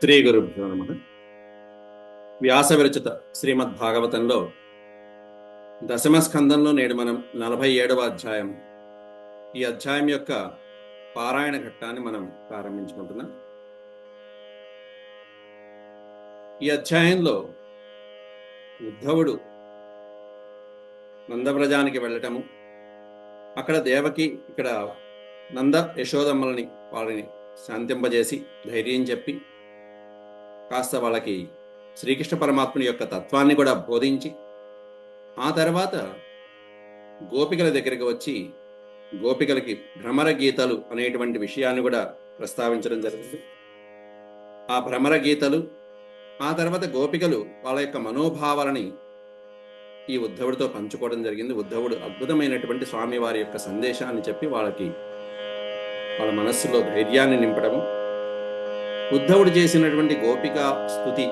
శ్రీ గురుభ్యో నమః. వ్యాస విరచిత శ్రీమద్భాగవతంలో దశమ స్కందంలో నేడు మనం 47వ అధ్యాయం, ఈ అధ్యాయం యొక్క పారాయణ ఘట్టాన్ని మనం ప్రారంభించుకుంటున్నాం. ఈ అధ్యాయంలో ఉద్ధవుడు నందవ్రజానికి వెళ్ళటము, అక్కడ దేవకి ఇక్కడ నంద యశోదమ్మలని వాళ్ళని శాంతింపజేసి ధైర్యం చెప్పి కాస్త వాళ్ళకి శ్రీకృష్ణ పరమాత్ముని యొక్క తత్వాన్ని కూడా బోధించి, ఆ తర్వాత గోపికల దగ్గరికి వచ్చి గోపికలకి భ్రమర గీతలు అనేటువంటి విషయాన్ని కూడా ప్రస్తావించడం జరిగింది. ఆ భ్రమర గీతలు, ఆ తర్వాత గోపికలు వాళ్ళ యొక్క మనోభావాలని ఈ ఉద్ధవుడితో పంచుకోవడం జరిగింది. ఉద్ధవుడు అద్భుతమైనటువంటి స్వామివారి యొక్క సందేశాన్ని చెప్పి వాళ్ళకి వాళ్ళ మనస్సులో ధైర్యాన్ని నింపడము. ఉద్ధవుడు చేసినటువంటి గోపికా స్తుతి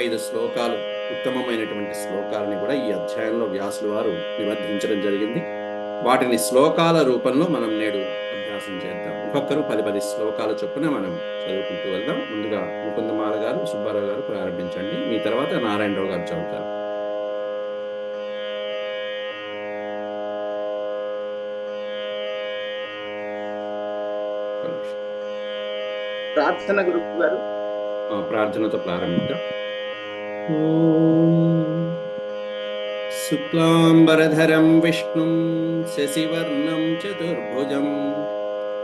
5 శ్లోకాలు, ఉత్తమమైనటువంటి శ్లోకాలని కూడా ఈ అధ్యాయంలో వ్యాసులు వారు నిబద్ధించడం జరిగింది. వాటిని శ్లోకాల రూపంలో మనం నేడు అభ్యాసం చేద్దాం. ఒక్కొక్కరు 10 శ్లోకాల చొప్పున మనం చదువుకుంటూ వెళ్దాం. ముందుగా ముకుందమాల గారు, సుబ్బారావు గారు ప్రారంభించండి. మీ తర్వాత నారాయణరావు గారు చదువుతారు. ప్రార్థన గురువు గారు. ప్రార్థనతో ప్రారంభిద్దాం. శుక్లాంబరధరం విష్ణుం శశివర్ణం చతుర్భుజం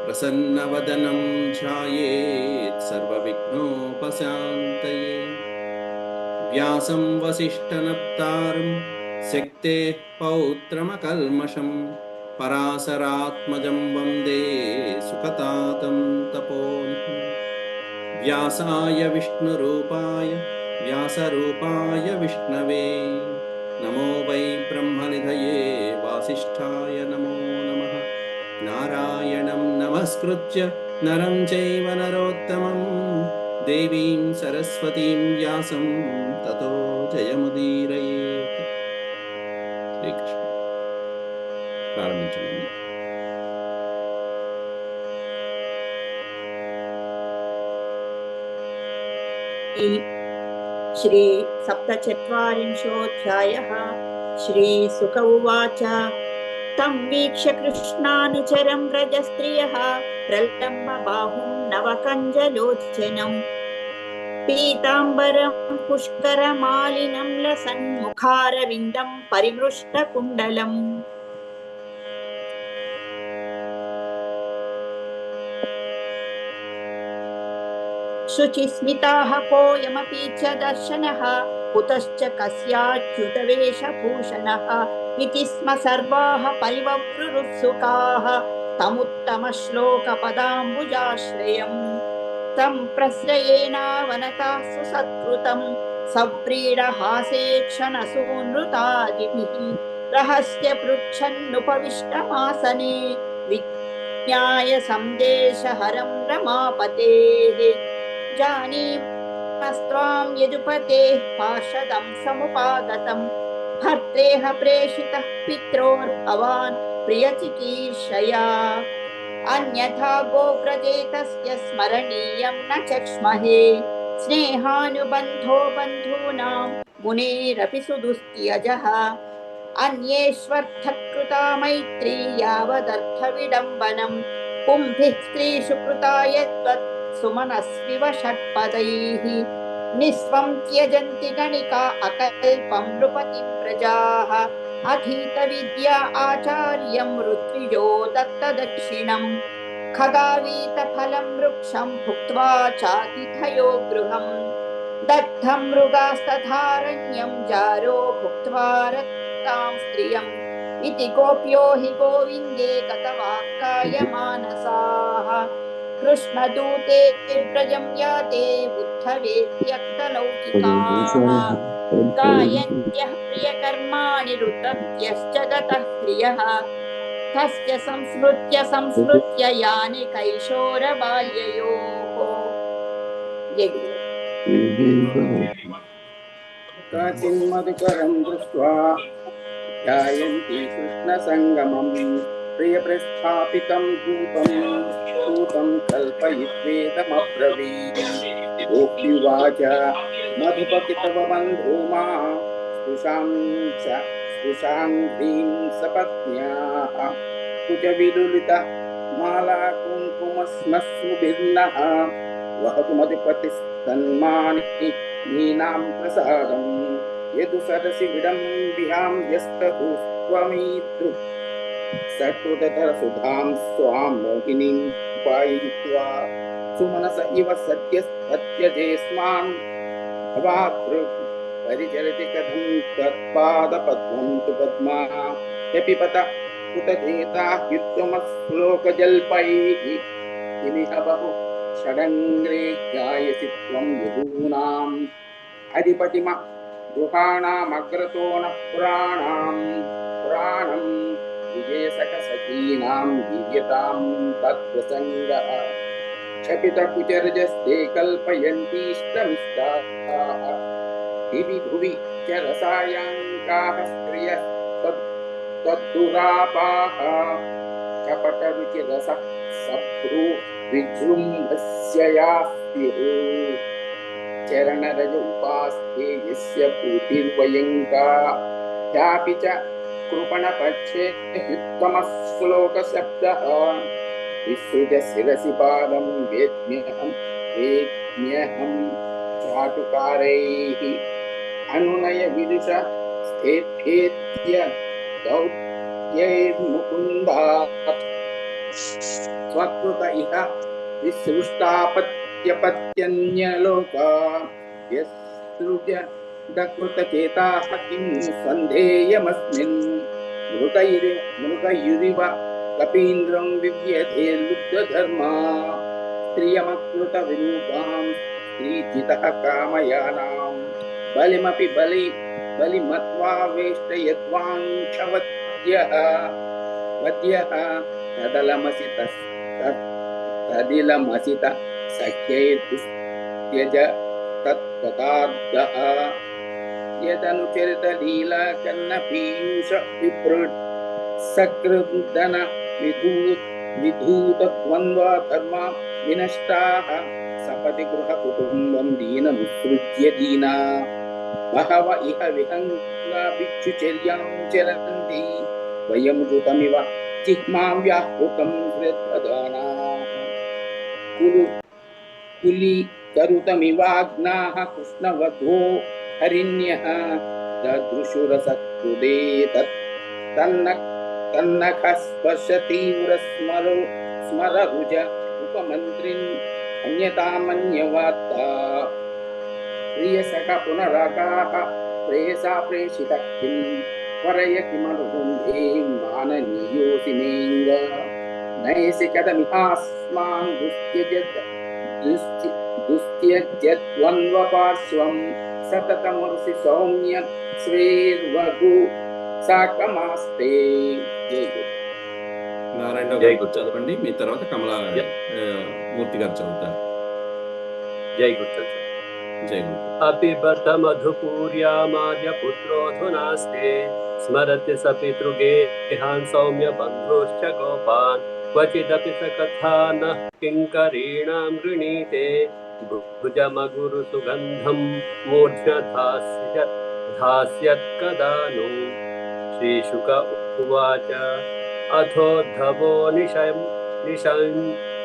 ప్రసన్నవదనం ధ్యాయేత్ సర్వవిఘ్నోపశాంతయే. వ్యాసం వసిష్ఠనప్తారం శక్తేః పౌత్రమకల్మషం పరాశరాత్మజం వందే సుఖతాతం తపోనిధిం. వ్యాసాయ విష్ణురూపాయ వ్యాసరూపాయ విష్ణవే నమో వై బ్రహ్మనిధయే వాసిష్ఠాయ నమో నమః. నారాయణం నమస్కృత్య నరం చైవ నరోత్తమం దేవీం సరస్వతీం వ్యాసం తతో జయముదీరయేత్. శ్రీకృష్ణ ప్రారంభించండి. శ్రీ సప్తచత్వారింశోऽధ్యాయः. శ్రీసుక ఉవాచ తం వీక్ష్య కృష్ణానుచరం వ్రజస్త్రియः ప్రలంబ బాహుం నవకంజలోచనం పీతాంబరం పుష్కరమాలినం లసన్ముఖారవిందం పరిమృష్టకుండలం. శుచిస్మితాః కోऽయమపి చ దర్శనः కుతశ్చ కస్యాచ్యుతవేషభూషణः ఇతి స్మ సర్వాః పరివవృరుత్సుకాः తముత్తమశ్లోకపదాంబుజాశ్రయం. తం ప్రశ్రయేణావనతాః సుసత్కృతం సవ్రీడహాసేక్షణసూనృతాదిభిः రహస్య పృచ్ఛన్నుపవిష్టమాసనే విజ్ఞాయ సందేశహరం రమాపతేః. జానీమస్త్వాం యదుపతేః పార్షదం సముపాగతం భర్తేః ప్రేషితః పిత్రోర్భవాన్ ప్రియచికీర్షయా. అన్యథా గోవ్రజేతస్య స్మరణీయం న చక్ష్మహే స్నేహానుబంధో బంధూనాం మునేరపి సుదుస్త్యజః. అన్యేష్వర్థకృతా మైత్రీ యావదర్థ విడంబనం పుంభిః స్త్రీషు కృతాయ త్వత్ సుమనస్వివ షట్పదైః. నిస్వం త్యజంతి గణికా అకల్పం నృపతిం ప్రజాః అధీత విద్యా ఆచార్యం ఋత్విజో దత్తదక్షిణం ఖగావీత ఫలం వృక్షం భుక్త్వా చాతిథయో గృహం దత్తం మృగాస్తథారణ్యం జారో భుక్త్వా రక్తాం స్త్రియం ఇతి గోప్యో హి గోవిందే గతవాక్కాయ మానసాః. కృష్ణదూతే వ్రజం యాతే ఉద్ధవేత్యక్తలౌకికాః గాయంత్యః ప్రియకర్మాణి రుతత్యశ్చ గతః ప్రియః తస్య సంస్మృత్య యాని కైశోరబాల్యయోః. కాచిన్మధుకరం దృష్ట్వా ధ్యాయంతి కృష్ణసంగమం ప్రియప్రస్థాపితం ధూపం सूतं कल्पयित्वेदमब्रवीत् गोप्युवाच मधुपतितव बन्धो मा स्पृशाङ्घ्रीं सपत्न्याः कुचविलुलितः माला कुङ्कुमस्मश्रुभिर्नः वहतु मधुपतिस्तन्मानीनां प्रसादम् यदु सरसि विडम्बिहां यस्ततु त्वमीतृ सकृततरसुधां स्वां मोहिनीं पाययित्वा सुमनस इव सत्यजेस्मान् भवादृक् परिचरति कथं तत्पादपद्मं तु पद्मा यपिपत कुतचेता युक्तमश्लोकजल्पैः किमिह बहु षडङ्ग्रे गायसि त्वं यदूनाम् अधिपतिम गृहाणामग्रतो नः पुराणं विजयसखसखीनां गीयतां तत्प्रसङ्गः क्षपितकुचरजस्ते कल्पयन्तीष्टमिष्टाः दिवि भुवि च रसायङ्काः स्त्रियः तद्दुरापाः कपटरुचिरसः सभ्रू विजृम्भस्य यास्युः चरणरज उपास्ते यस्य पूतिर्वयङ्का यापि च कृपणपक्षे युक्तमः श्लोकशब्दः विसृज शिरसि पादं वेद्म्यहं चाटुकारैः अनुनय विदुष स्थेभ्येत्य दौत्यैर्मुकुन्दात् स्वकृत इह विसृष्टापत्यपत्यन्यलोका यस्सृज दकृतचेताः किं सन्धेयमस्मिन् मृगयुरिव कपीन्द्रं विव्यधे लुब्धधर्मा स्त्रियमकृतविरूपां स्त्रीजितः कामयानां बलिमपि बलिमत्वा वेष्टयद्वाङ्क्षवद्यः तदिलमसित सख्यैर्दुस्त्यज तत्तदार्दः यदनुचरितलीला कन्नपीयूष विभृत् सकृदन विधूतद्वन्द्वा धर्मा विनष्टाः सपदि गृहकुटुम्बं दीनमुत्सृज्य दीना बहव इह विहङ्गा भिक्षुचर्यां चरन्ति वयं ऋतमिव चिह्मां व्याहृतं हृद्वदानाः कुलीकरुतमिवाग्नाः कृष्णवधो हरिण्यः ददृशुरसकृदे तन्नखस्पर्शतीव्रस्मरुज उपमन्त्रिन् अन्यतामन्यवात्ता प्रियसख पुनरागाः प्रेयसा प्रेषितः किं वरय किमनुकुम्भे माननीयोऽसि मेङ्ग नयसि कथमिहास्मान् दुस्त्यज्यद्वन्द्वपार्श्वं सततमुर्सि सौम्य स्वेर्वधु साकमास्ते. నారాయణరావు జై గారు గురు. చదవండి, మీ తర్వాత కమలా మూర్తి గారు చదువుతారు. జై గురు. జై గురు. అపిబత మధుపూర్యామాద్య పుత్రోధునాస్తే స్మరతి స పితృగేహాన్ సౌమ్య బంధుశ్చ గోపాన్ క్వచిదపి స కథా నః కింకరీణాం గృణీతే భుజమగురు సుగంధం మూర్ధ్నధాస్యత్కదాను. శ్రీశుక ఉవాచ అథోద్ధవో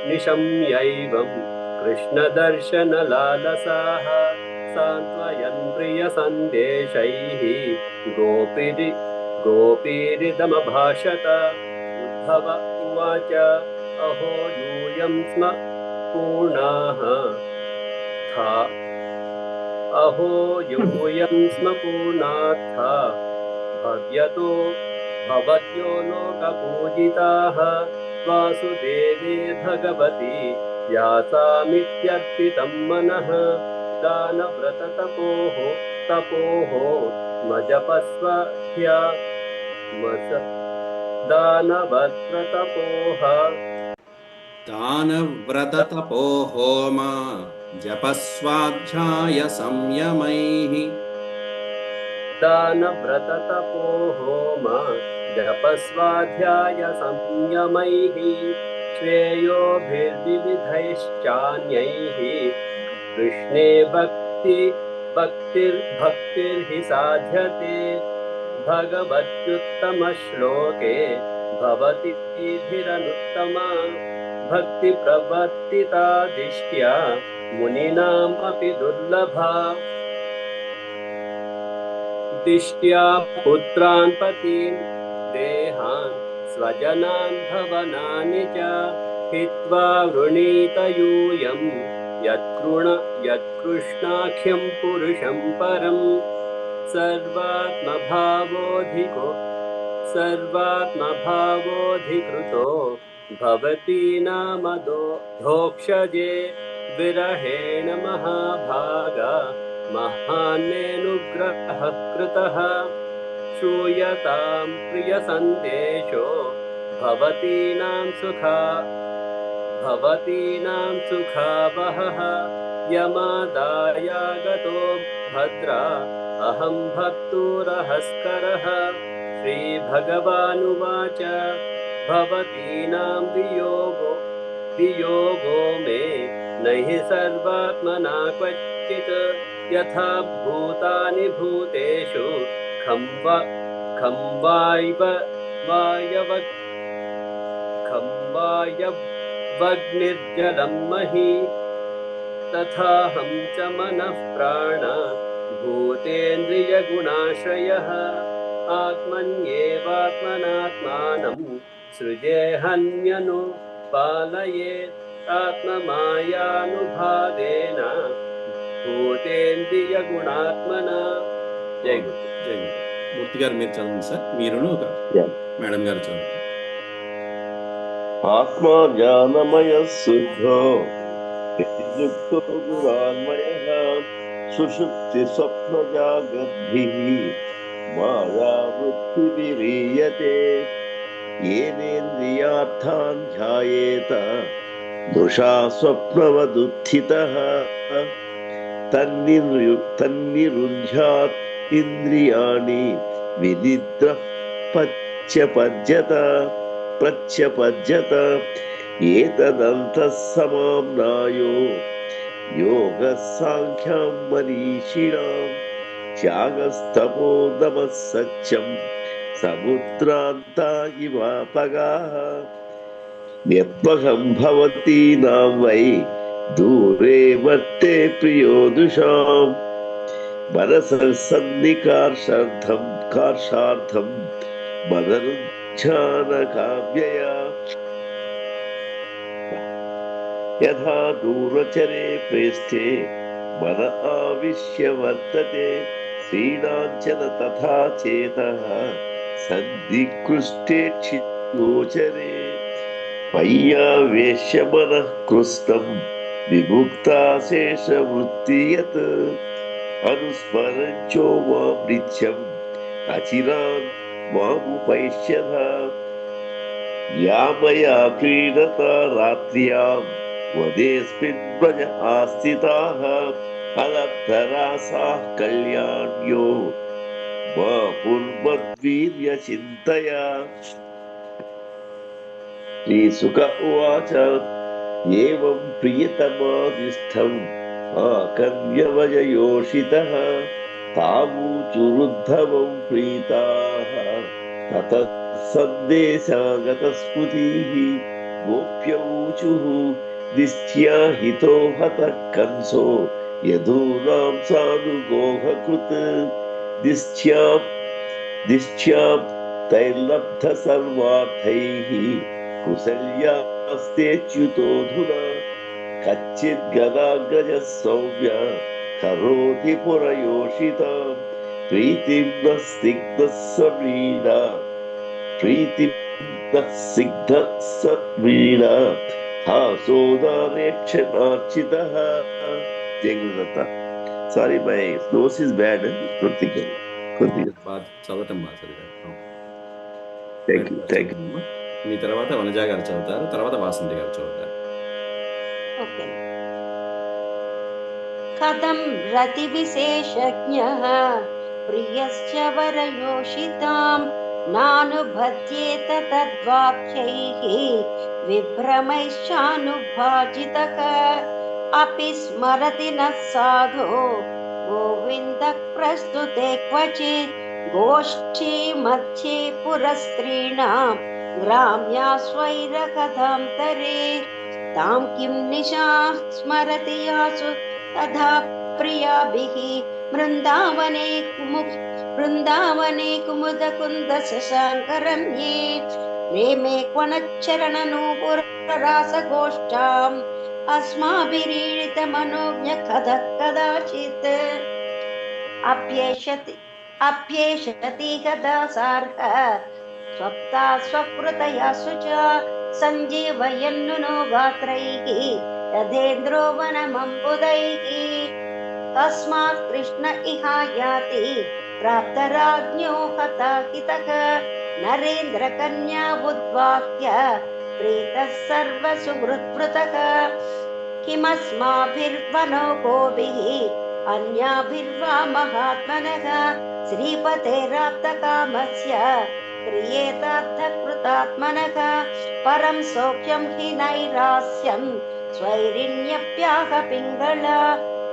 నిశమ్యైవం కృష్ణదర్శనలాలసాః సాంత్వయన్ ప్రియసందేశైః గోపీరిదమభాషత. ఉద్ధవ ఉవాచ అహో యూయం స్మ పూర్ణార్థ భవత్యో లోకపూజితాః వాసుదేవే భగవతి వ్యాసామిత్యర్పితం మనః. దానవ్రతతపోః దానవ్రతతపోహోమ జపస్వాధ్యాయ సంయమైః. దానవ్రతతపోహోమ జపస్వాధ్యాయ సంయమైః. श्रेयोभिर्विविधैश्चान्यैः कृष्णे भक्तिर्हि साध्यते भगवत्युत्तमश्लोके भवति धीरनुत्तमा भक्तिप्रवर्तिता दिष्ट्या मुनीनामपि दुर्लभा दिष्ट्या पुत्रान् पतीन् देहान् स्वजनान् भवनानि च हित्वा वृणीत यूयं यत्कृष्णाख्यं पुरुषं परम् सर्वात्मभावोऽधिकृतो भवति नामधोक्षजे विरहेण महाभागा महान्यनुग्रहः कृतः श्रूयतां प्रियसन्देशो भवतीनां सुखावहः यमादायागतो भद्रा अहं भक्तुरहस्करः श्रीभगवानुवाच भवतीनां वियोगो मे नहि सर्वात्मना क्वचित् यथा भूतानि भूतेषु खं वायवग्निर्जलं मही तथाहं च मनः प्राण भूतेन्द्रियगुणाश्रयः आत्मन्येवात्मनात्मानं सृजेऽहन्यनु पालयेत् आत्ममायानुभावेन भूतेन्द्रियगुणात्मना जय गुरु జై గురు. మూర్తి గారు మీరు చదవండి సార్, మీరును మేడం గారు చదవండి. ఆత్మా జ్ఞానమయ శుద్ధో యుక్తో గుణాన్మయః సుషుప్తి స్వప్న జాగ్రద్భిః మాయావృత్తివిరీయతే ఏనేంద్రియార్థాన్ ధ్యాయేత దృశా స్వప్నవదుత్థితః తన్నిరుధ్యాత్ ఇంద్రియాణి వినిద్రః ప్రత్యపద్యత ఏతదంతః సమామ్నాయో యోగः సాంఖ్యం మనీషిణాం త్యాగస్తపోదమः సత్యం సముద్రాంతా ఇవాపగాః యత్వహం భవతీనాం వై దూరే వర్తే ప్రియోదుషాం మనసన్నికార్షార్థం మదనుజ్ఞానకావ్యయా యథా దూరచరే ప్రేష్ఠే మన ఆవిశ్య వర్తతే శ్రీణాంచన తథా చేతః సందికృష్టేక్షిగోచరే పయ్యావేశ్య మనః కృష్ణం విముక్తాశేషవృత్తియత్ అనుస్మరంచో మాం నిత్యం అచిరాన్ మాముపైష్యథ యా మయా క్రీడత రాత్ర్యాం వదేస్మిన్ వ్రజ ఆస్థితాః అలబ్ధరాసాః కళ్యాణ్యో మా పుర్మద్వీర్య చింతయా. శ్రీశుక ఉవాచ ఏవం ప్రియతమాదిష్టం ఆకర్ణ్యవజయోషితః తావూచురుద్ధవం ప్రీతాః తతః సందేశాగతస్మృతిః గోప్యౌచుః దిష్ట్యా హితో హతః కంసో యదూనాం సానుగోహకృత్ దిష్ట్యాం తైర్లబ్ధ సర్వార్థైః కుశల్యాస్తేచ్యుతోధునా కచ్చిద్గదాగ్రజ సౌమ్య కరోతి పురయోషితాం ప్రీతిం న సిగ్ధ హాసోదారేక్షణార్చితః. జై Gurudatta. Sorry my nose is bad, కొద్దిగా చదవటం బాగా చదివారు. Thank you. మీ తర్వాత వనజ గారు చదువుతారు, తర్వాత వాసంతి గారు చదువుతారు. ఓకే. కథం రతి విశేషజ్ఞః ప్రియశ్చ వరయోషితాం नानुभज्येत तद्वाक्यैः विभ्रमैश्चानुभाजितः अपि स्मरति नः साधो गोविन्दः प्रस्तुते क्वचित् गोष्ठी मध्ये पुरस्त्रीणां ग्राम्यास्वैरकथान्तरे तां किं निशाः स्मरति यासु तथा प्रियाभिः वृन्दावने कुमुदकुन्द शशाङ्करम्ये रेमे क्वनच्चरणनूपुररासगोष्ठाम् अस्माभिरीडितमनोज्ञ कदाचित् अप्येषति कदा सार्ह स्वप्ता स्वकृतया शुचा सञ्जीवयन्नुनो गात्रैः यथेन्द्रो वनमम्बुदैः तस्मात् कृष्ण इहायाति प्राप्तराज्ञो हताहितः नरेन्द्रकन्या उद्वाह्य प्रीतः सर्वसुहृद्भृतः किमस्माभिर्वनो गोभिः अन्याभिर्वा महात्मनः श्रीपतेराप्तकामस्य क्रियेतार्थकृतात्मनः परं सौख्यं हि नैरास्यं स्वैरिण्यप्याह पिङ्गला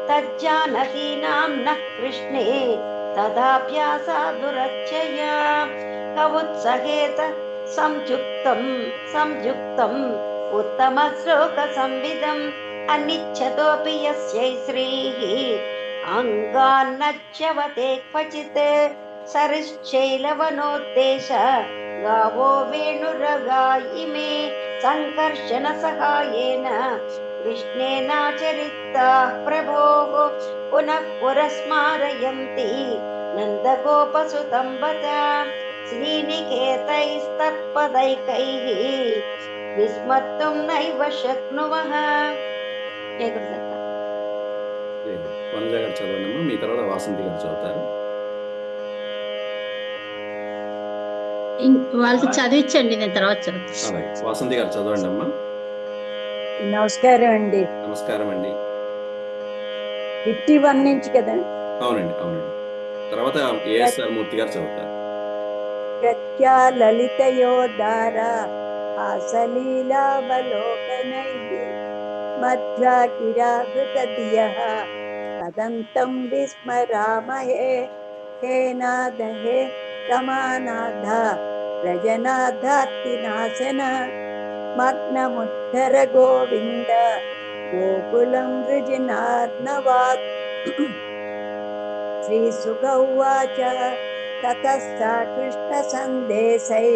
तज्जानति नाम्नः कृष्णे तदाभ्यासा दुरच्छया कवुत्सहेत संयुक्तम् उत्तमश्लोकसंविदम् अनिच्छतोऽपि यस्यै श्रीः अङ्गान्नच्यवते क्वचित् सरिश्चैलवनोद्देश गावो वेणुरगा इमे सङ्कर्षणसहायेन कृष्णेनाचरिताः प्रभोः पुनः पुरस्मारयन्ति नन्दगोपसुतं वद श्रीनिकेतैस्तत्पदैकैः विस्मर्तुं नैव शक्नुमः. जय गुरुदत्त. వనజ గారు చదవండి. మీ తర్వాత వాసంతి గారు చదువుతారు. వాళ్ళకి చదివించండి, నేను తర్వాత చదువుతాను. అలాగే వాసంతి గారు చదవండి అమ్మా. నమస్కారం అండి. నమస్కారం అండి. 51 నుంచి కదా? అవునండి అవునండి. తర్వాత ఏఎస్ఆర్ మూర్తి గారు చదువుతారు. గత్యా లలితయోదార ఆసలీలావలోకనైః మధ్వా కిరాకృతదియః తదంతం విస్మరామహే హే నాథ హే రమానాథ రజనాథాత్తినాశన మగ్నముద్ధర గోవింద గోకులం వృజినార్ణవాత్. శ్రీసుఖ ఉవాచ తతః సా కృష్ణసందేశై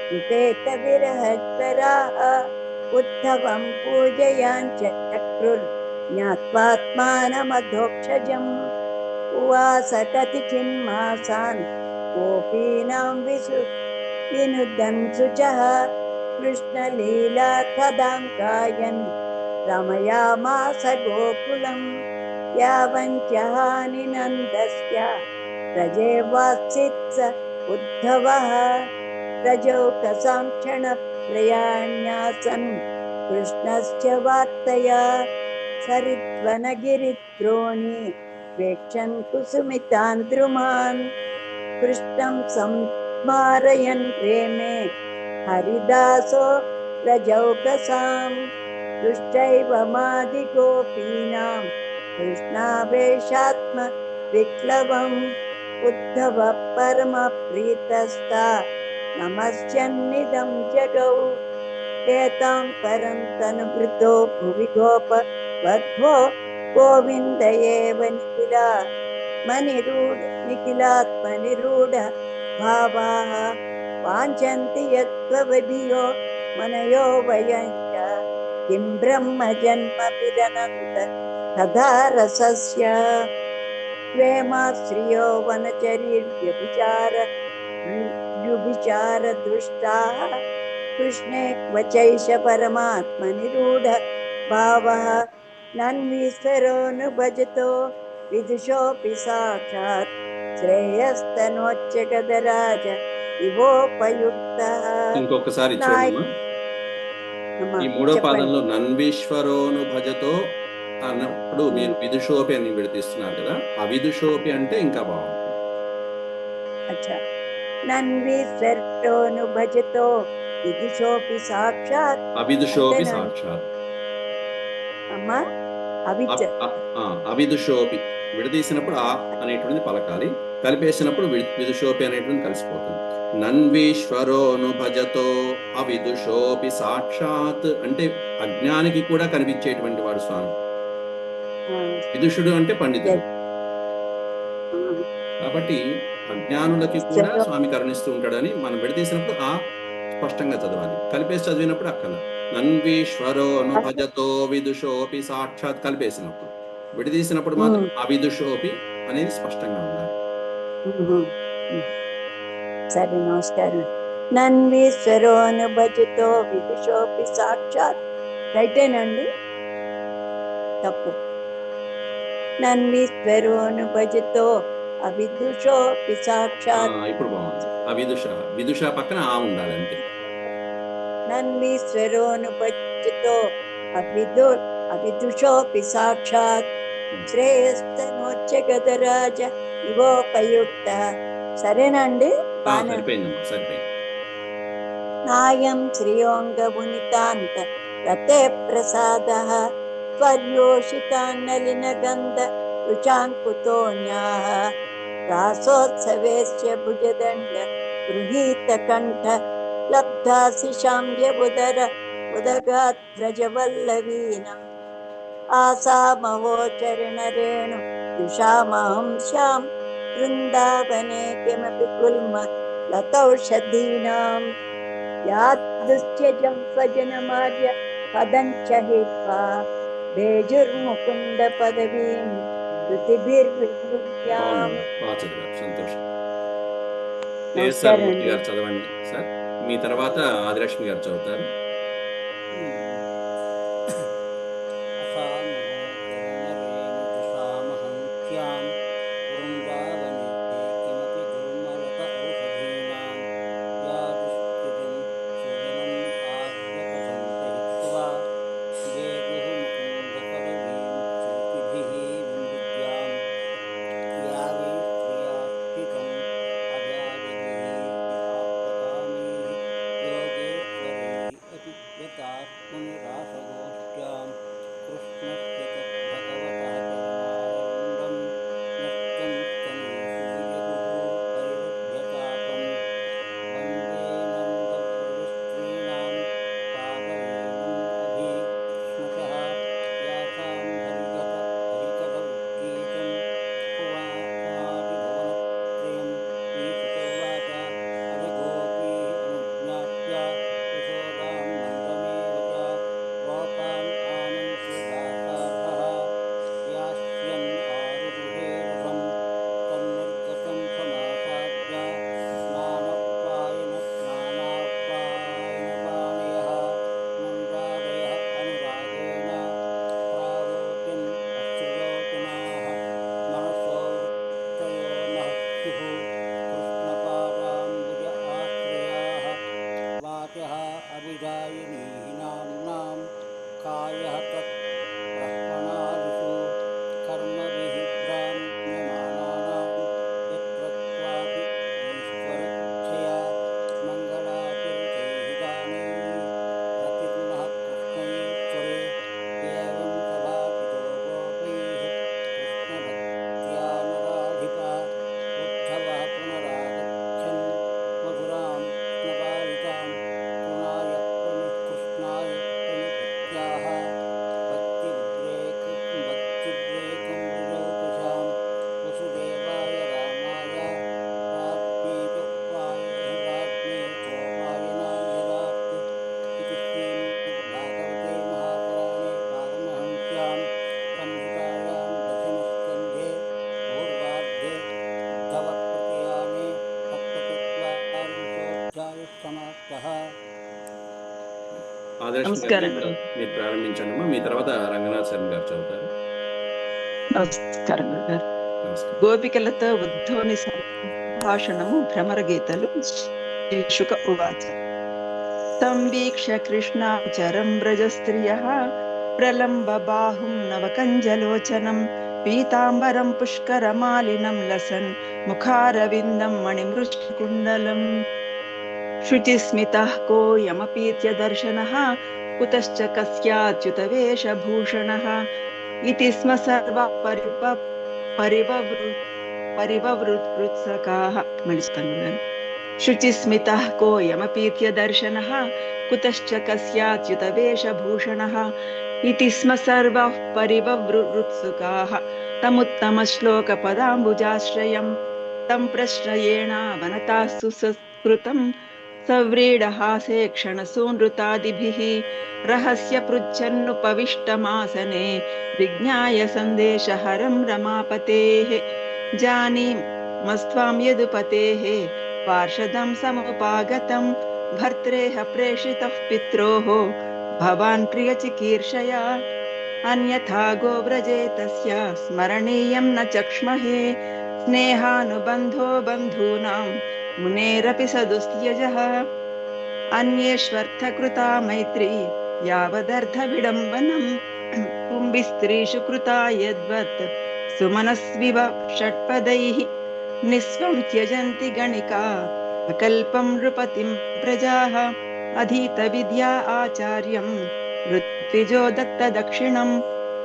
విపేత విరహజ్వరాః ఉద్ధవం పూజయాञ्चक्रुर् జ్ఞాత్వాత్మానమధోక్షజం. ఉవాస కతిచిన్మాసాన్ గోపీనాం వినుదన్ శుచః కృష్ణలీలా కదాం గాయన్ రమయామాస గోకులం. యావంత్యహాని నందస్య రజే వాత్సిత్స ఉద్ధవః రజౌకసాంక్షణ ప్రయాణ్యాసన్ కృష్ణశ్చ వార్తయా సరిద్వనగిరిద్రోణి వేక్షన్ కుసుమితాన్ ద్రుమాన్. కృష్ణం సంస్మారయన్ ప్రేమే హరిదాసో రజౌకసాం దృష్టైవ మాది గోపీనాం కృష్ణావేశాత్మ విక్లవం. ఉద్ధవ పరమ ప్రీతస్థా నమస్యన్నిదం జగౌ. ఏతాం పరంతనుభృతో భువి గోప వధ్వో గోవింద ఏవ నిఖిలాత్మనిరూఢ భావాః వాంఛन्ति యత్వవిధియో మనయో వయంచ కిం బ్రహ్మ జన్మభిరనంత తథా రసస్య. ప్రేమాశ్రియో వనచరీర్వ్యభిచార దృష్టాః కృష్ణే క్వచైష పరమాత్మనిరూఢ భావః. నన్వీశ్వరోనుభజతో విదుషోऽపి సాక్షాత్ శ్రేయస్తనోచ్చ గదరాజ ఇవోపయుక్తః. ఇంకొకసారి చూడమ్మా. ఈ మూడో పాదంలో నన్వీశ్వరోను భజతో అన్నప్పుడు మీరు విదుషోపి అని విడతీస్తున్నారు కదా. అవిదుషోపి అంటే ఇంకా బాగుంటుంది. నన్వీశ్వరోను భజతో విదుషోపి సాక్షాత్. అవిదుషోపి అంతేనా? సాక్షాత్. అమ్మా అవిచ అవిదుషోపి విడదీసినప్పుడు ఆ అనేటువంటిది పలకాలి, కలిపేసినప్పుడు విదుషోపి అనేటువంటి కలిసిపోతుంది. నన్వీశ్వరోను భజతో అవిదుషోపి సాక్షాత్ అంటే అజ్ఞానికి కూడా కనిపించేటువంటి వాడు స్వామి. విదుషుడు అంటే పండితుడు కాబట్టి అజ్ఞానులకి కూడా స్వామి కరుణిస్తూ ఉంటాడని మనం విడదీసినప్పుడు ఆ స్పష్టంగా చదవాలి, కలిపేసి చదివినప్పుడు అక్కల నన్వీశ్వరోను భజతో విదుషోపి సాక్షాత్ కలిపేసినప్పుడు, విడదీసినప్పుడు మాత్రం అవిదుషోపి అనేది స్పష్టంగా ఉండాలి. సరే నమస్కారం. నన్వీశ్వరోను భజతో విదుషోపి సాక్షాత్ రైటేనండి? తప్పు. నన్వీశ్వరోను భజతో అవిదుషోపి సాక్షాత్. ఇప్పుడు బాగుంది. విదుష పక్కన ఆ ఉండాలి అంతే. నన్వీశ్వరోను భజతో అవిదుషోపి సాక్షాత్ శ్రేయస్తనోచ్చగదరాజ ఇవోపయుక్త. సరేనండి? నాయం శ్రీయోంగమునితాంత రతే ప్రసాద త్వర్యోషితాన్నలిన గంధ రుచాంకుతోన్యాః రాసోత్సవేస్య భుజదండ గృహీత కంఠ లబ్ధాశిషాంబ్య ఉదగాత్ వ్రజవల్లవీనాం ఆసామవోచరణరేణు యుషామహం శ్యాం బృందావనే కిమపి గుల్మ లతౌషధీనాం యాదృశ్యజం స్వజనమార్య పదంచ హిత్వా బేజుర్ముకుంద పదవీం ృతిభిర్విద్యాం. సంతోషం. చదవండి సార్. మీ తర్వాత ఆదిలక్ష్మి గారు చదువుతారు. మీరు ప్రారంభించండి. మీ తర్వాత రంగనాథ్ శర్మ గారు చదువుతారు. నమస్కారం గారు. గోపికలతో ఉద్ధోని సంభాషణము భ్రమర గీతలు. శుక ఉవాచ తం వీక్ష్య కృష్ణాచరం వ్రజస్త్రియః ప్రలంబ బాహుం నవకంజలోచనం పీతాంబరం పుష్కరమాలినం లసన్ मुखारविन्दं मणिमृष्टकुण्डलम् शुचिस्मितः कोऽयमपीत्य दर्शनः कुतश्च कस्याच्युतवेषभूषणः इति स्म सर्वा परिववृत्सकाः शुचिस्मितः कोऽयमपीत्य दर्शनः कुतश्च कस्याच्युतवेषभूषणः इति स्म सर्वाः परिववृत्सुकाः तमुत्तमश्लोकपदाम्बुजाश्रयं तं प्रश्रयेणावनताः सुसंस्कृतं सव्रीडहासे क्षणसूनृतादिभिः रहस्यपृच्छन्नुपविष्टमासने विज्ञाय सन्देशहरं रमापतेः जानीमस्त्वां यदुपतेः पार्षदं समुपागतं भर्त्रेह प्रेषितः पित्रोः भवान् प्रियचिकीर्षया अन्यथा गोव्रजे तस्य स्मरणीयं न चक्ष्महे स्नेहानुबन्धो बन्धूनां मुनेरपि सदुस्त्यजः अन्येष्वर्थकृता मैत्री यावदर्थविडम्बनं कुम्भिस्त्रीषु कृता यद्वत् सुमनस्विव षट्पदैः निस्वं त्यजन्ति गणिका अकल्पं नृपतिं प्रजाः अधीतविद्या आचार्यं ऋत्विजो दत्तदक्षिणं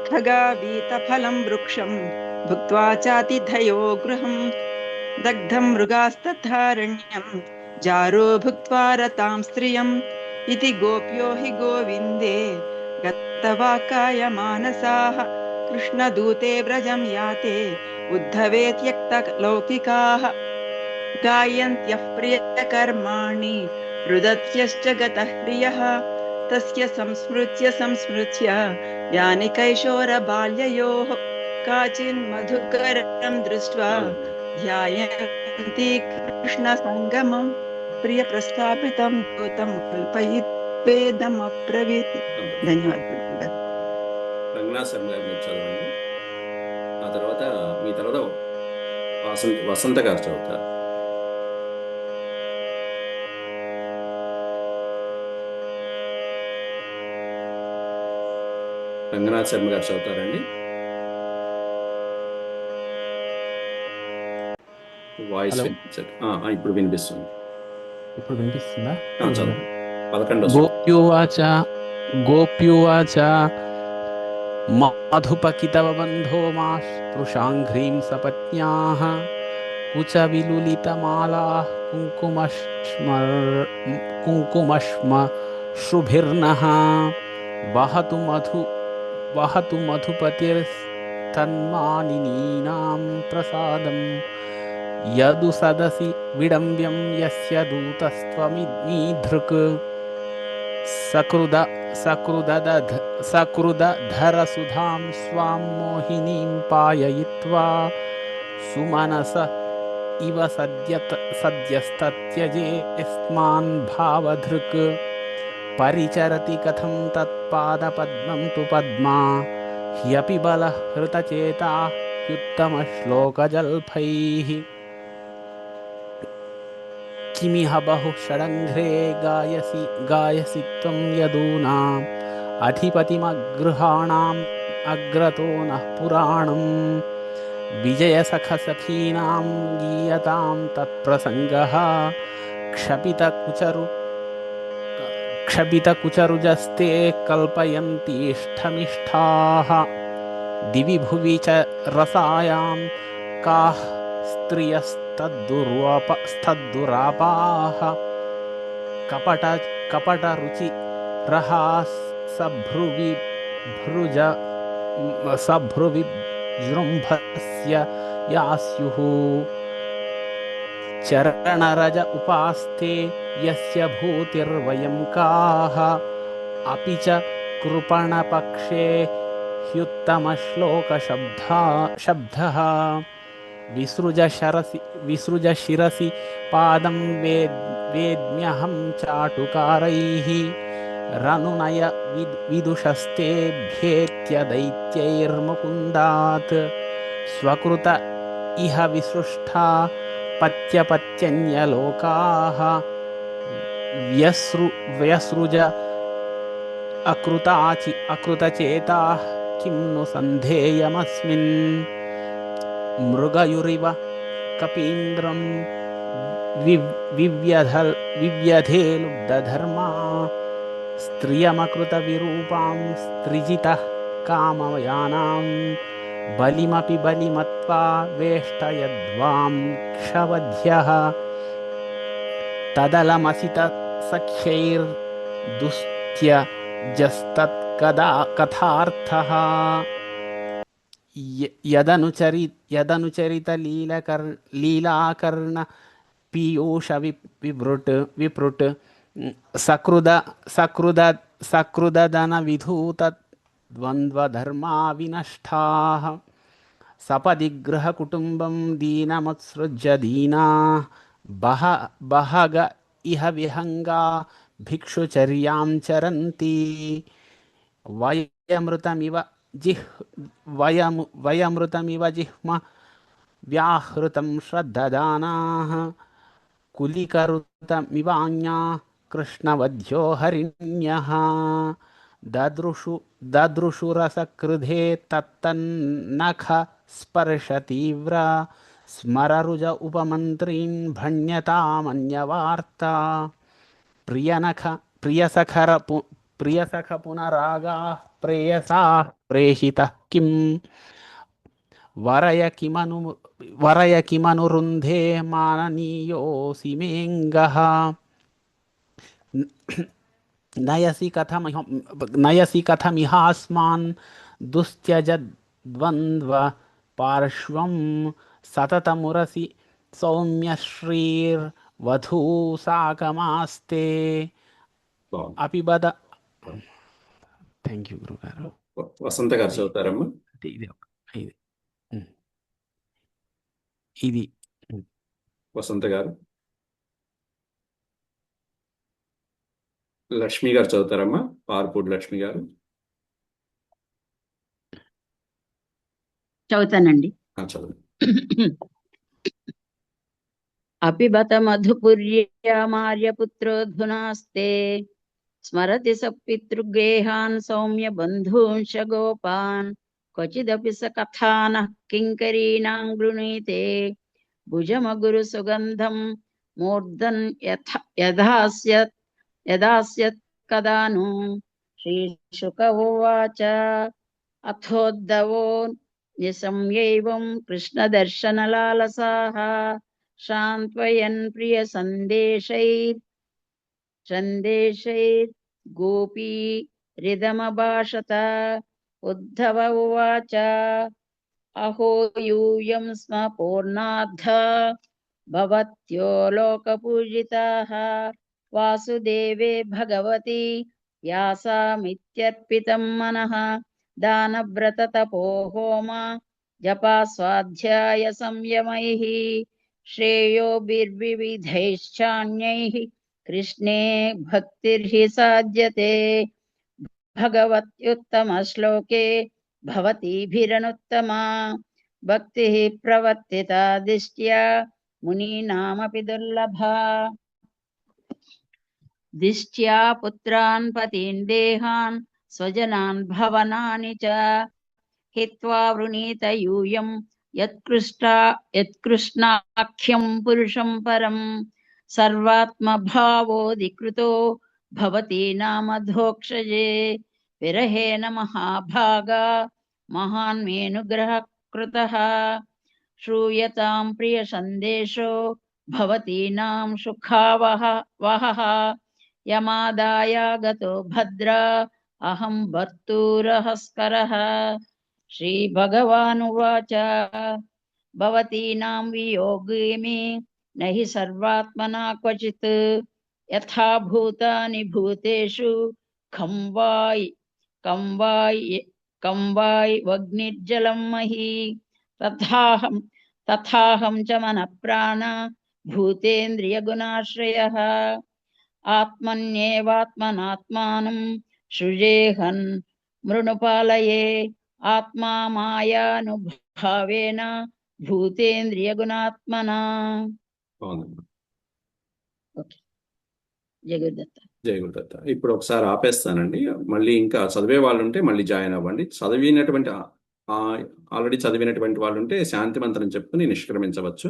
खगावीतफलं वृक्षं भुक्त्वा चातिथयो गृहं दग्धं मृगास्तथारण्यं जारो भुक्त्वा रतां स्त्रियम् इति गोप्यो हि गोविन्दे गतवाक्काय मानसाः कृष्णदूते व्रजं याते उद्धवे त्यक्तलौकिकाः गायन्त्यः प्रियकर्माणि रुदत्यश्च गतः प्रियः तस्य संस्मृत्य यानि कैशोरबाल्ययोः काचिन्मधुकरं दृष्ट्वा ध्यायन्ति कृष्णसङ्गमं प्रियप्रस्थापितं दूतं कल्पयित्वेदमब्रवीत्. ధన్యవాదాలు. రంగనాథ్ శర్మ గారు మీరు చదవండి. ఆ తర్వాత మీ తర్వాత వసంత గారు చదువుతారు. రంగనాథ్ శర్మ గారు చదువుతారండి. వాయిస్ ఇప్పుడు వినిపిస్తుంది. ఇప్పుడు వినిపిస్తుందా? చదువు 11. గోప్యువాచ మధుపకితవ బంధో మా స్పృశాంఘ్రీం సపత్న్యాః కుచవిలులితమాలాః కుంకుమశ్మశ్రుభిర్నః వహతు మధుపతిర్తన్మానినీనాం ప్రసాదం యదు సదసి విడంబ్యం యస్య దూతస్త్వమిధృక్ సకృదధరసుధాం స్వాం మోహినీం పాయయిత్వా సుమనస ఇవ సద్యస్తత్యజేస్మాన్ భావధృక్ పరిచరతి కథం తత్పాదపద్మం తు పద్మా హ్యపి బలహృతచేతా హ్యుత్తమశ్లోకజల్పైః किमिह बहु षडङ्घ्रे गायसि त्वं यदूनाम् अधिपतिमगृहाणाम् अग्रतो नः पुराणं विजयसखसखीनां गीयतां तत्प्रसङ्गः क्षपितकुचरुजस्ते कल्पयन्तीष्ठमिष्ठाः दिवि भुवि च रसायां काः स्त्रियस्तद्दुरापाः कपटरुचिरहाः सभ्रुविजृम्भस्य यास्युः चरणरज उपास्ते यस्य भूतिर्वयं काः अपि च कृपणपक्षे ह्युत्तमश्लोकशब्दः विसृज शिरसि पादं वेद्म्यहं चाटुकारैः रनुनय विदुषस्ते दैत्यैर्मुकुन्दात् स्वकृत इह विसृष्टा पत्यपत्यन्यलोकाः व्यसृज अकृतचेताः किं नु सन्धेयमस्मिन् मृगयुरिव కపీంద్రం వివ్యధేలుబ్ధర్మా స్త్రియమకృత విరూపాం స్త్రిజితః కామయానాం బలిమపి బలిమత్వా వేష్టయద్వాం క్షవధ్యః తదలమసిత సఖ్యైర్దుస్త్యజస్తత్కదా కథార్థః యదనుచరిత లీలాకర్ణ పీయూష విపృట్ సకృదన విధూత ద్వంద్వధర్మా వినష్టాః సపదిగ్రహ కుటుంబం దీనముత్సృజ్య దీనా బహగ ఇహ విహంగా భిక్షుచర్యాం చరంతి వయమృతమివ జిహ్మ వ్యాహృతం శ్రద్ధదానాః కులికరుతమివాన్యా కృష్ణవధ్యో హరిణ్యః దదృశురసకృధే తత్తన్నఖ స్పర్శతీవ్ర స్మరరుజ ఉపమంత్రీన్ భణ్యతామన్యవార్తా ప్రియసఖ పునరాగా ప్రేయసా ప్రేషితః కిం వరయ కిమనురుంధే మాననీయోసి మేంగః నయసి కథమిహాస్మాన్ దుస్త్యజద్వంద్వ పార్శ్వం సతతమురసి సౌమ్యశ్రీర్వధూ సాకమాస్తే అపిబద. థ్యాంక్ యూ గురుగారు. వసంత గారు చదువుతారమ్మా. ఇది వసంత గారు. లక్ష్మి గారు చదువుతారమ్మా. పార్పూడి లక్ష్మి గారు చదువుతానండి. చదువు. అపిబత మధుపుర్యామార్యపుత్రోధునాస్తే స్మరతి సపితృగేహాన్ సౌమ్య బంధూంశ గోపాన్ క్వచిదపి స కథానః కింకరీణాం గృణీతే భుజమగురు సుగంధం మూర్ధన్ యదాస్యత్ కదాను. శ్రీశుక ఉవాచ అథోద్ధవో నిసంయైవం కృష్ణదర్శనలాలసాః శాంత్వయన్ ప్రియ సందేశైర్ గోపీ రిదమభాషత. ఉద్ధవ ఉవాచ అహో యూయం స్మ పూర్ణార్థ భవత్యో లోకపూజితాః వాసుదేవే భగవతి వ్యాసామిత్యర్పితం మనః దానవ్రత తపో హోమ జపా స్వాధ్యాయ సంయమైః శ్రేయోభిర్వివిధైశ్చాన్యైః కృష్ణే భక్తిర్హి సాధ్యతే. భగవత్యుత్తమ శ్లోకే భవతీభిరనుత్తమా భక్తిః ప్రవర్తితా దిష్ట్యా మునీనామపి దుర్లభా. దిష్ట్యా పుత్రాన్ పతీన్ దేహాన్ స్వజనాన్ భవనాని చ హిత్వా వృణీత యూయం యత్కృష్ణాఖ్యం పురుషం పరం సర్వాత్మభావోధికృతో భవతి నామధోక్షజే. విరహేణ మహాభాగా మహాన్మేనుగ్రహ కృతః శ్రూయతాం ప్రియ సందేశో భవతీనాం సుఖావహః యమాదాయాగతో భద్రా అహం భర్తూరహస్కరః. శ్రీభగవానువాచ భవతీనాం వియోగే మే నహి సర్వాత్మనా క్వచిత్ యథా భూతాని భూతేషు ఖం వాయ్ వగ్నిర్జలం మహీ తథాహం చ మనః ప్రాణ భూతేంద్రియగుణాశ్రయః. ఆత్మన్యేవాత్మనాత్మానం సృజేహన్ మృణుపాలయే ఆత్మా మాయానుభావేన భూతేంద్రియగుణాత్మనా. జయ గురుదత్త. జయ గురుదత్త. ఇప్పుడు ఒకసారి ఆపేస్తానండి. మళ్ళీ ఇంకా చదివే వాళ్ళు ఉంటే మళ్ళీ జాయిన్ అవ్వండి. ఆల్రెడీ చదివినటువంటి వాళ్ళు ఉంటే శాంతి మంత్రం చెప్పుకుని నిష్క్రమించవచ్చు.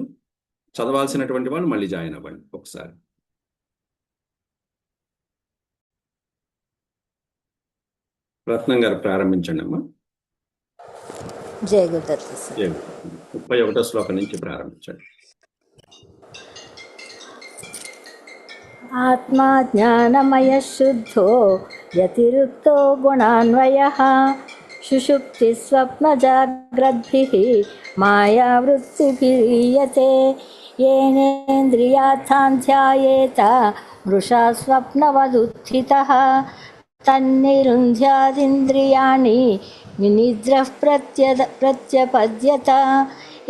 చదవాల్సినటువంటి వాళ్ళు మళ్ళీ జాయిన్ అవ్వండి ఒకసారి. రత్నం గారు ప్రారంభించండి అమ్మా. జయ గురుదత్త సార్. 31వ శ్లోకం నుంచి ప్రారంభించండి. ఆత్మా జ్ఞానమయ శుద్ధో యతిరుక్తో గుణాన్వయః సుషుప్తి స్వప్న జాగ్రద్భిః మాయావృత్తిభిరీయతే येनेन्द्रियार्थान् ध्यायेत मृषा स्वप्नवदुत्थितः तन्निरुन्ध्यादिन्द्रियाणि विनिद्रः प्रत्यपद्यत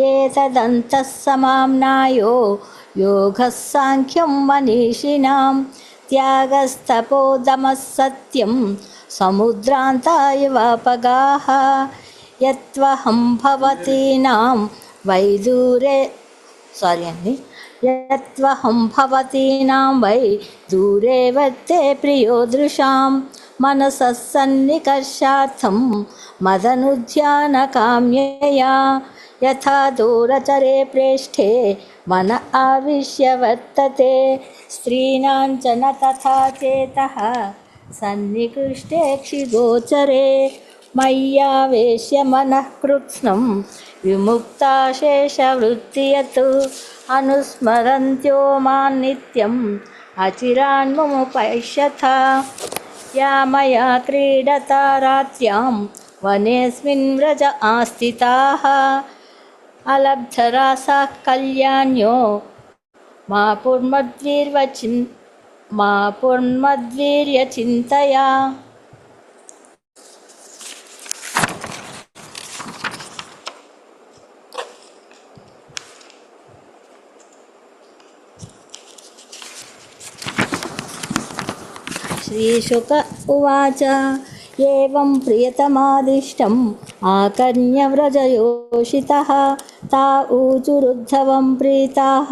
एतदन्तः समाम्नायो योगः साङ्ख्यं मनीषिणां त्यागस्तपोदमः सत्यं समुद्रान्ता इवापगाः यत्त्वहं भवतीनां वैदूरे यत्त्वहं भवतीनां वै दूरे वर्ते प्रियोदृशां मनसः सन्निकर्षार्थं मदनुध्यानकाम्यया यथा दूरचरे प्रेष्ठे मन आविश्य वर्तते स्त्रीणां च न तथा चेतः सन्निकृष्टे क्षिगोचरे मय्यावेश्य मनः कृत्स्नं विमुक्ताशेषवृत्तियत् अनुस्मरन्त्यो मां नित्यम् अचिरान्मुपैष्यथा या मया क्रीडता रात्र्यां वनेऽस्मिन् व्रज आस्थिताः अलब्धरासाः कल्याण्यो मा पुर्मद्वीर्यचिन्तया श्रीशुक उवाच एवं प्रियतमादिष्टम् आकर्ण्यव्रजयोषितः ता ऊचुरुद्धवं प्रीताः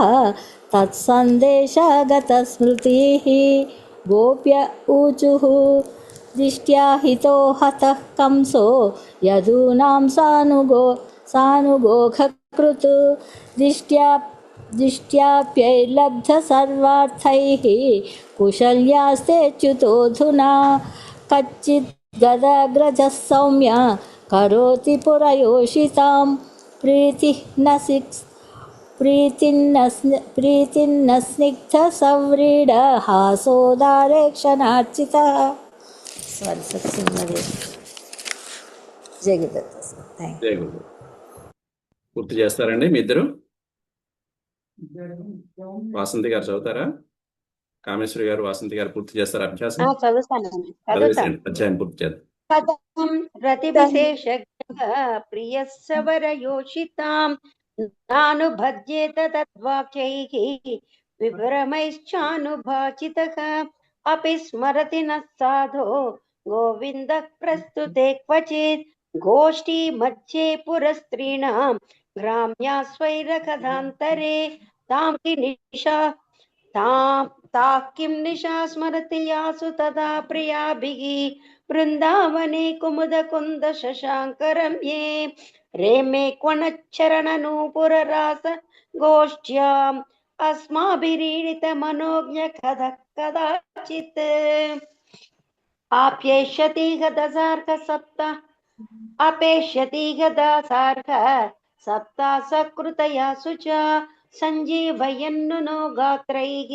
तत्सन्देशागतस्मृतिः गोप्य ऊचुः दिष्ट्या हितो हतः कंसो यदूनां सानुगोखकृत् दिष्ट्याप्यैर्लब्धसर्वार्थैः कुशल्यास्ते च्युतोऽधुना कच्चित् गदाग्रजः सौम्य करोति पुरयोषितां प्रीतिन्न स्निग्धसव्रीडहासोदारेक्षणार्चितः. జై గురుదత్త. పూర్తి చేస్తారండి మీ ఇద్దరు? వాసంతి గారు చదువుతారా? కామేశ్వరి గారు, వాసంతి గారు పూర్తి చేస్తారా అభ్యాసం? అధ్యాయం పూర్తి చేద్దాం. ప్రియస్సవరయోషితాం నానుభజ్యేత తద్వాక్యైః విభ్రమైశ్చానుభాచితః అపి స్మరతి నః సాధో గోవిందః ప్రస్తుతే క్వచిత్ గోష్ఠీ మధ్యే పురస్త్రీణాం గ్రామ్యాస్వైరకథాంతరే తాం కిం నిశా స్మరతి యాసు తదా ప్రియాభిః బృందావనే కుముదకుంద శశాంకరమ్యే రేమే క్వనచ్చరణనూపురరాస గోష్ఠ్యాం అస్మాభిరీడిత మనోజ్ఞ కథ కదాచిత్ ఆప్యేష్యతి గదాసార్హ సప్తా సకృతయా శుచ సంజీవయన్నునో గాత్రైః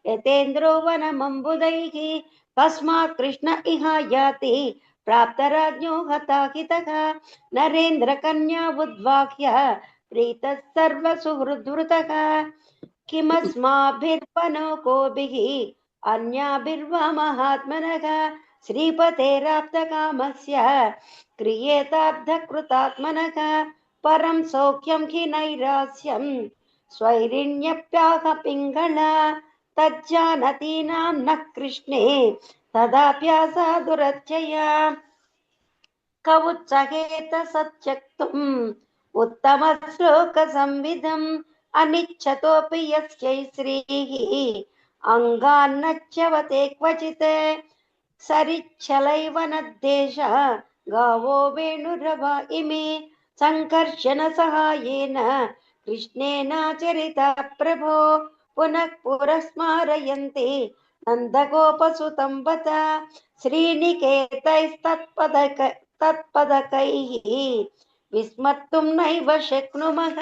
యతేంద్రో వనమంబుదైః కస్మాత్ కృష్ణ ఇహ యాతి ప్రాప్తరాజ్ఞో హతాహితః నరేంద్ర కన్యా ఉద్వాహ్య ప్రీతః సర్వసుహృద్వృతః కిమస్మాభిర్పనో కోభిః అన్యాభిర్వా మహాత్మనః శ్రీపతేరాప్తకామస్య క్రియేతార్థకృతాత్మనః పరం సౌఖ్యం హి నైరాస్యం స్వైరిణ్యప్యాహ పింగళ తజ్జానతీనాం న కృష్ణే తదాప్యాసాదురచ్చయా కవుత్సహేత సత్యక్తుం ఉత్తమ శ్లోక సంవిధం అనిచ్చతోపి యస్యై శ్రీః అంగాన్నచ్చవతే క్వచిత్ సరిచ్చలైవ నద్దేశ గావో వేణురవ ఇమే సంకర్షణ సహాయేన कृष्णेनाचरित प्रभो पुनः पुरस्मारयन्ति नन्दगोपसुतं बत तत्पदकैः విస్మర్తుం నైవ శక్నుమః.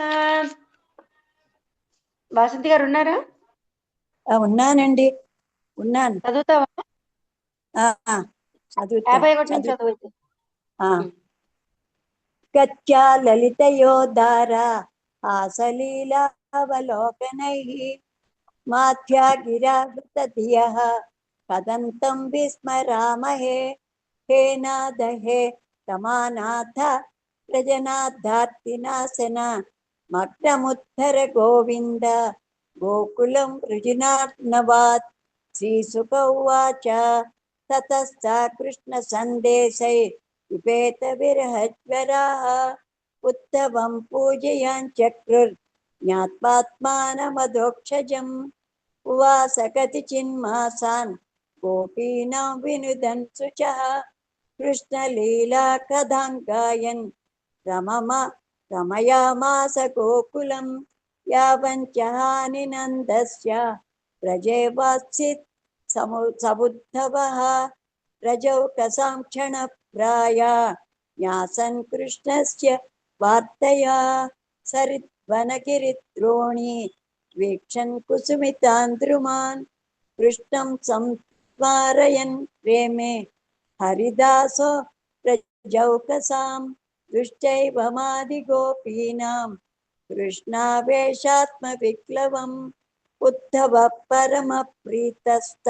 వాసంతి గారు ఉన్నారా? ఉన్నానండి, ఉన్నాను. చదువుతావా? 51 నుంచి చదువు. గత్యా లలితయోదార హాసలీలావలోకనైః మాధ్యా గిరావృతధియః కదంతం విస్మరామహే హేనాదహే రమానాథ ప్రజనాథార్తినాశన మగ్నముద్ధర గోవింద గోకులం రుజినార్ణవాత్. శ్రీశుక ఉవాచ తతస్థా కృష్ణ సందేశై విపేత విరహజ్వరాః ఉత్తమం పూజయాञ्चक्रुర్ జ్ఞాత్వాత్మానమధోక్షజం. ఉవాస కతిచిన్మాసాన్ గోపీనాం వినుదన్ శుచః కృష్ణలీలా కథాంగాయన్ రమయామాస గోకులం యావంచహాని నందస్య ప్రజే వాత్సిత్ సముద్ధవః రజౌకసాంక్షణ ప్రాయా న్యాసన్ కృష్ణస్య వార్తయా సరిద్వనగిరిద్రోణి వీక్షన్ కుసుమితాంద్రుమాన్ కృష్ణం సంస్మారయన్ ప్రేమే హరిదాసో ప్రజౌకసాం దుష్టైవమాదిగోపీనాం కృష్ణావేశాత్మ విక్లవం. ఉద్ధవ పరమ ప్రీతస్థ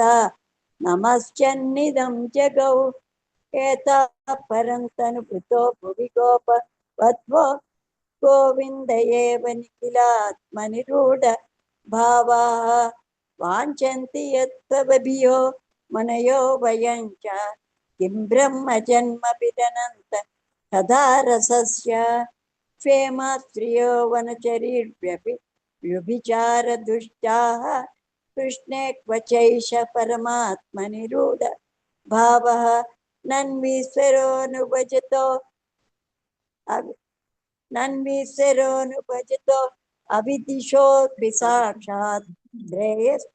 నమశ్చన్నిదం జగౌ ఏతా పరంతను భృతో భువి గోప వధ్వో గోవింద ఏవ నిఖిలాత్మనిరూఢ భావాః వాంఛन्ति యత్వభియో మనయో వయంచ కిం బ్రహ్మ జన్మ విదనంత తదా రసస్య క్షేమాశ్రియో వనచరీర్వ్యపి వ్యభిచార దుష్టాః కృష్ణే క్వచైష పరమాత్మనిరూఢ భావః నన్వీశ్వరోనుభజతో అవిదిశోపి సాక్షాత్ శ్రేయస్.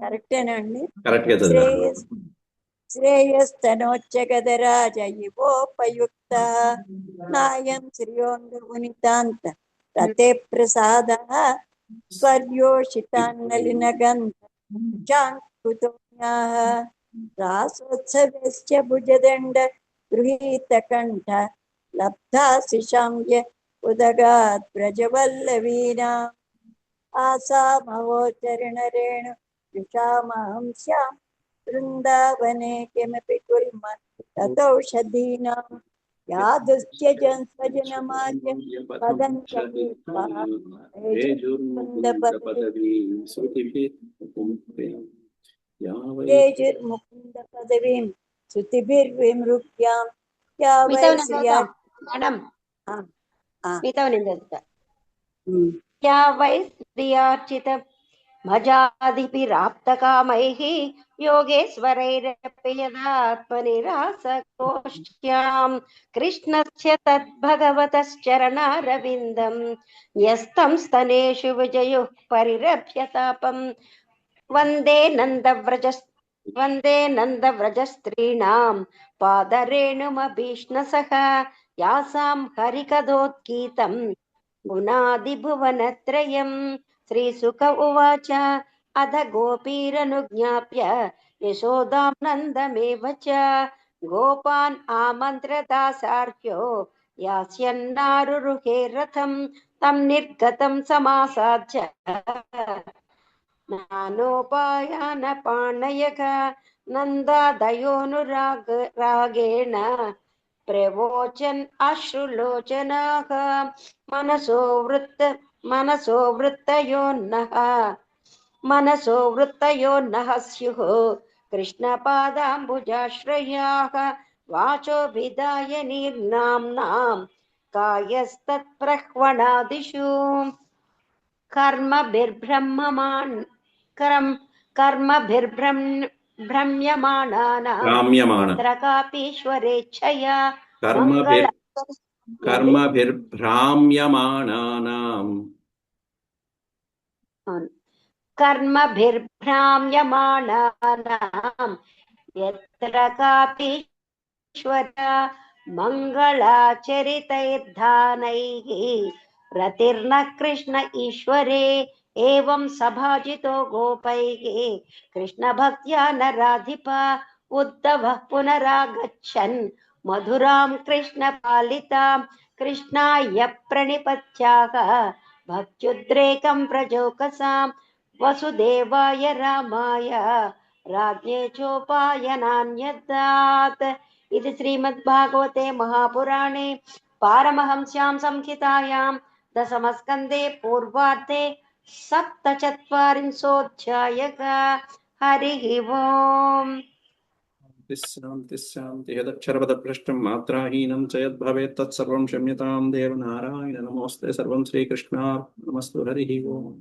కరెక్టేనండి? శ్రేయస్తనోచ్చగదరాజ ఇవోపయుక్త నాయం శ్రియోంగమునితాంత రతే ప్రసాదః స్వర్యోషితాన్నలినగంధాంకుతోన్యాః రాసోత్సవస్య భుజదండ గృహీతకంఠ లబ్ధాశిషాంయ ఉదగాత్ బ్రజవల్లవీనాం ఆసామవోచరణరేణు విషామహం శ్యాం బృందావనే కిమపి కుర్మన్ తతౌషధీనాం యాదుస్త్యజన్ స్వజనమార్యం ముకుంద పదవీం శృతిభిర్విమృగ్యాం యా వై శ్రియా. యా వై శ్రియార్చిత భజాదిభిరాప్తకామైః యోగేశ్వరైరపి యదాత్మనిరాసకోష్ట్యాం కృష్ణస్య తద్భగవతశ్చరణారవిందం న్యస్తం స్తనేషు విజయుః పరిరభ్యతాపం వందే నందవ్రజస్త్రీణాం పాదరేణుమభీష్ణసః యాసాం హరికథోత్కీతం పునాదిభువనత్రయం. శ్రీశుక ఉవాచ అథ గోపీరనుజ్ఞాప్య యశోదాం నందమేవ చ గోపాన్ ఆమంత్రదాసార్హ్యో యాస్యన్నారురుహే రథం తం నిర్గతం సమాసాద్య నానోపాయాన పాణయక నందాదయోనురాగేణ ప్రవోచన్ అశ్రులోచనాః మనసో వృత్తయోన్నః స్యుః కృష్ణపాదాంబుజాశ్రయాః వాచోభిధాయ నిర్నామ్నాం కాయస్తత్ప్రహ్వణాదిషు కర్మభిర్భ్రమ్యమాణానాపీశ్వరేచ్ఛయా కర్మభిర్భ్రామ్యమాణానాం कर्मभिर्भ्राम्यमाणानां यत्र कापि ईश्वरा मङ्गलाचरितैर्धानैः रतिर्न कृष्ण ईश्वरे एवं सभाजितो गोपैः कृष्णभक्त्या नराधिपा उद्धवः पुनरागच्छन् मधुरां कृष्णपालितां कृष्णाय प्रणिपत्याः भक्त्युद्रेकं प्रजोकसां वसुदेवाय रामाय राज्ञे चोपायनान्यदात्। इति श्रीमद्भागवते महापुराणे पारमहंस्यां संहितायां दशमस्कन्धे पूर्वार्धे 47 हरिः ओम्। शान्तिः यदक्षरपदभ्रष्टं मात्राहीनं च यद्भवेत् तत्सर्वं क्षम्यतां देव नारायण नमोऽस्ते सर्वं श्रीकृष्णार्पणमस्तु हरिः ओम्।